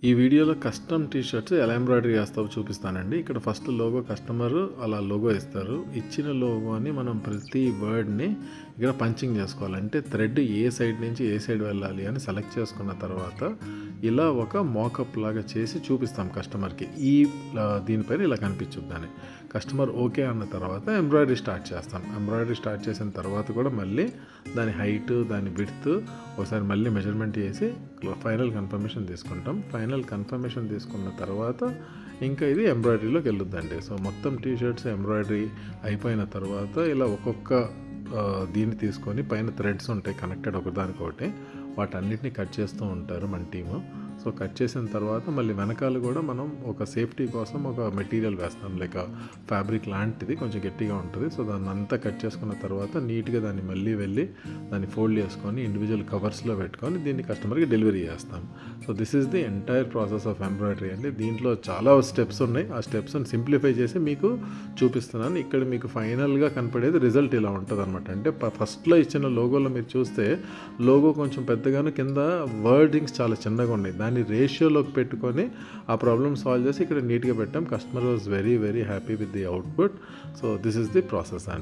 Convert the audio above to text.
ఈ వీడియోలో custom T shirts ఎలా ఎంబ్రాయిడరీ చేస్తావో చూపిస్తానండి. ఇక్కడ ఫస్ట్ లోగో కస్టమర్ అలా లోగో ఇస్తారు. ఇచ్చిన లోగోని మనం ప్రతి వర్డ్ని ఇక్కడ పంచింగ్ చేసుకోవాలి. అంటే థ్రెడ్ ఏ సైడ్ నుంచి ఏ సైడ్ వెళ్ళాలి అని సెలెక్ట్ చేసుకున్న తర్వాత ఇలా ఒక మోకప్ లాగా చేసి చూపిస్తాం కస్టమర్కి. దీనిపైన ఇలా కనిపించుద్దని కస్టమర్ ఓకే అన్న తర్వాత ఎంబ్రాయిడరీ స్టార్ట్ చేస్తాం. ఎంబ్రాయిడరీ స్టార్ట్ చేసిన తర్వాత కూడా మళ్ళీ దాని హైట్ దాని విడ్త్ ఒకసారి మళ్ళీ మెజర్మెంట్ చేసి ఫైనల్ కన్ఫర్మేషన్ తీసుకుంటాం. ఫైనల్ కన్ఫర్మేషన్ తీసుకున్న తర్వాత ఇంకా ఇది ఎంబ్రాయిడరీలోకి వెళ్ళొద్దండి. సో మొత్తం టీ షర్ట్స్ ఎంబ్రాయిడరీ అయిపోయిన తర్వాత ఇలా ఒక్కొక్క దీన్ని తీసుకొని పైన థ్రెడ్స్ ఉంటాయి కనెక్టెడ్ ఒకదానికొకటి, వాటన్నిటిని కట్ చేస్తూ ఉంటారు మన టీము. సో కట్ చేసిన తర్వాత మళ్ళీ వెనకాల కూడా మనం ఒక సేఫ్టీ కోసం ఒక మెటీరియల్ వేస్తాం, లైక్ ఫ్యాబ్రిక్ లాంటిది కొంచెం గట్టిగా ఉంటుంది. సో దాన్ని అంతా కట్ చేసుకున్న తర్వాత నీట్గా దాన్ని మళ్ళీ వెళ్ళి దాన్ని ఫోల్డ్ చేసుకొని ఇండివిజువల్ కవర్స్లో పెట్టుకొని దీన్ని కస్టమర్కి డెలివరీ చేస్తాం. So this is the entire process of embroidery అండి. దీంట్లో చాలా స్టెప్స్ ఉన్నాయి. ఆ స్టెప్స్ని సింప్లిఫై చేసి మీకు చూపిస్తున్నాను. ఇక్కడ మీకు ఫైనల్గా కనపడేది రిజల్ట్ ఇలా ఉంటుంది అనమాట. అంటే ఫస్ట్లో ఇచ్చిన లోగోలో మీరు చూస్తే లోగో కొంచెం పెద్దగాను, కింద వర్డింగ్స్ చాలా చిన్నగా ఉన్నాయి. దాన్ని రేషియోలోకి పెట్టుకొని ఆ ప్రాబ్లమ్ సాల్వ్ చేసి ఇక్కడ నీట్గా పెట్టాం. Customer was very very happy with the output. So this is the process అండి.